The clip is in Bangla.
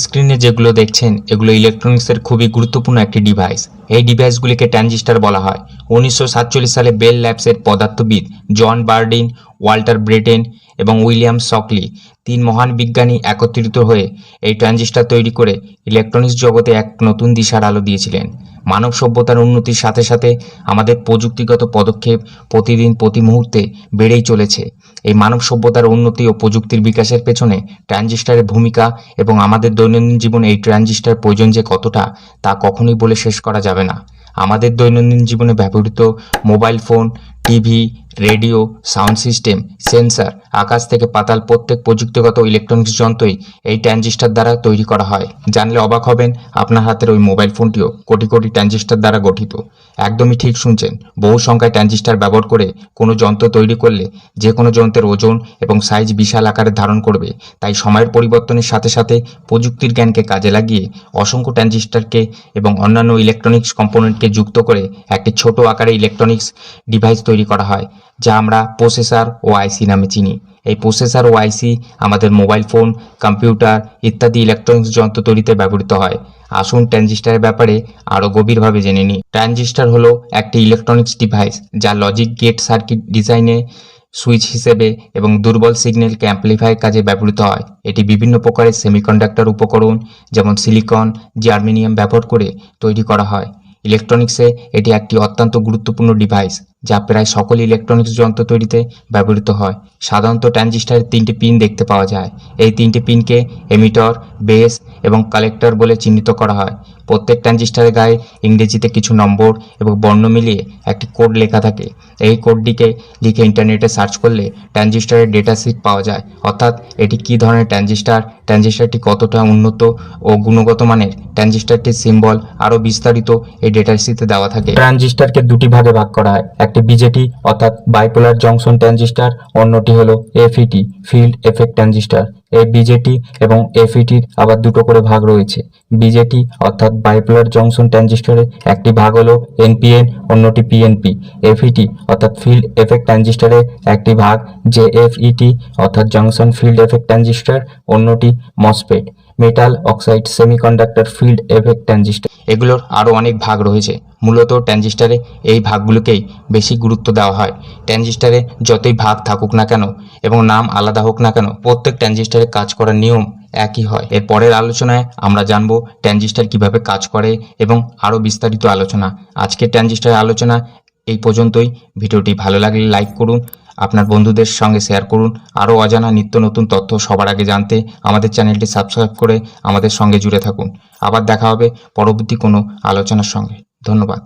স্ক্রিনে যেগুলো দেখছেন এগুলো ইলেকট্রনিক্সের খুবই গুরুত্বপূর্ণ একটি ডিভাইস। এই ডিভাইসগুলিকে ট্রানজিস্টর বলা হয়। 1947 সালে বেল ল্যাবসের পদার্থবিদ জন বার্ডিন, ওয়াল্টার ব্রেটেন এবং উইলিয়াম শকলি তিন মহান বিজ্ঞানী একত্রিত হয়ে এই ট্রানজিস্টর তৈরি করে ইলেকট্রনিক্স জগতে এক নতুন দিশার আলো দিয়েছিলেন। মানব সভ্যতার উন্নতির সাথে সাথে আমাদের প্রযুক্তিগত পদক্ষেপ প্রতিদিন প্রতি মুহূর্তে বেড়েই চলেছে। এই মানব সভ্যতার উন্নতি ও প্রযুক্তির বিকাশের পেছনে ট্রানজিস্টরের ভূমিকা এবং আমাদের দৈনন্দিন জীবনে এই ট্রানজিস্টর প্রয়োজন যে কতটা তা কখনোই বলে শেষ করা যাবে না। আমাদের দৈনন্দিন জীবনে ব্যবহৃত mobile phone, TV, radio, sound system, sensor, আকাশ থেকে পাতাল প্রত্যেক প্রযুক্তিগত ইলেকট্রনিক্স যন্ত্রই এই ট্রানজিস্টর দ্বারা তৈরি করা হয়। জানলে অবাক হবেন, আপনার হাতের ওই মোবাইল ফোনটিও কোটি কোটি ট্রানজিস্টর দ্বারা গঠিত। একদমই ঠিক শুনছেন, বহু সংখ্যায় ট্রানজিস্টর ব্যবহার করে কোনো যন্ত্র তৈরি করলে যে কোনো যন্ত্রের ওজন এবং সাইজ বিশাল আকারে ধারণ করবে। তাই সময়ের পরিবর্তনের সাথে সাথে প্রযুক্তির জ্ঞানকে কাজে লাগিয়ে অসংখ্য ট্রানজিস্টরকে এবং অন্যান্য ইলেকট্রনিক্স কম্পোনেন্টকে যুক্ত করে একটি ছোট আকারে ইলেকট্রনিক্স ডিভাইস তৈরি করা হয়, যা আমরা প্রসেসর ও আইসি নামে চিনি। এই প্রসেসর ও আইসি আমাদের মোবাইল ফোন, কম্পিউটার ইত্যাদি ইলেকট্রনিক্স যন্ত্র তৈরিতে ব্যবহৃত হয়। আসুন ট্রানজিস্টরের ব্যাপারে আরও গভীরভাবে জেনে নিই। ট্রানজিস্টর হলো একটি ইলেকট্রনিক্স ডিভাইস যা লজিক গেট সার্কিট ডিজাইনে সুইচ হিসেবে এবং দুর্বল সিগন্যালকে অ্যাম্পলিফায়ের কাজে ব্যবহৃত হয়। এটি বিভিন্ন প্রকারের সেমিকন্ডাক্টর উপকরণ যেমন সিলিকন, জার্মেনিয়াম ব্যবহার করে তৈরি করা হয়। ইলেকট্রনিক্সে এটি একটি অত্যন্ত গুরুত্বপূর্ণ ডিভাইস যা প্রায় সকল ইলেকট্রনিক্স যন্ত্র তৈরিতে ব্যবহৃত হয়। সাধারণত ট্রানজিস্টরের তিনটি পিন দেখতে পাওয়া যায়। এই তিনটি পিনকে এমিটর, বেস এবং কালেক্টর বলে চিহ্নিত করা হয়। প্রত্যেক ট্রানজিস্টরের গায়ে ইংরেজিতে কিছু নম্বর এবং বর্ণ মিলিয়ে একটি কোড লেখা থাকে। এই কোডটিকে লিখে ইন্টারনেটে সার্চ করলে ট্রানজিস্টরের ডেটা শিট পাওয়া যায়, অর্থাৎ এটি কী ধরনের ট্রানজিস্টর, ট্রানজিস্টরটি কতটা উন্নত ও গুণগত মানের, ট্রানজিস্টরটির সিম্বল আরও বিস্তারিত এই ডেটা শিটে দেওয়া থাকে। ট্রানজিস্টরকে দুটি ভাগে ভাগ করা হয়, একটি বিজেটি অর্থাৎ বাইপোলার জংশন ট্রানজিস্টর, অন্যটি হলো এফইটি ফিল্ড এফেক্ট ট্রানজিস্টর। এই বিজেটি এবং এফইটির আবার দুটো করে ভাগ রয়েছে। বিজেটি অর্থাৎ বাইপোলার জংশন ট্রানজিস্টরের একটি ভাগ হলো এনপিএন, অন্যটি পিএনপি। এফইটি অর্থাৎ ফিল্ড এফেক্ট ট্রানজিস্টরের একটি ভাগ জেএফইটি অর্থাৎ জংশন ফিল্ড এফেক্ট ট্রানজিস্টর, অন্যটি MOSFET, metal oxide semiconductor field effect transistor. এগুলোর আরও অনেক ভাগ রয়েছে। মূলত ট্রানজিস্টরে এই ভাগগুলোকেই বেশি গুরুত্ব দেওয়া হয়। ট্রানজিস্টরে যতই ভাগ থাকুক না কেন এবং নাম আলাদা হোক না কেন, প্রত্যেক ট্রানজিস্টরে কাজ করার নিয়ম একই হয়। এর পরের আলোচনায় আমরা জানব ট্রানজিস্টর কিভাবে কাজ করে এবং আরও বিস্তারিত আলোচনা। আজকের ট্রানজিস্টরের আলোচনা এই পর্যন্তই। ভিডিওটি ভালো লাগলে লাইক করুন, আপনার বন্ধুদের সঙ্গে শেয়ার করুন। আরও অজানা নিত্য নতুন তথ্য সবার আগে জানতে আমাদের চ্যানেলটি সাবস্ক্রাইব করে আমাদের সঙ্গে জুড়ে থাকুন। আবার দেখা হবে পরবর্তী কোনো আলোচনার সঙ্গে। ধন্যবাদ।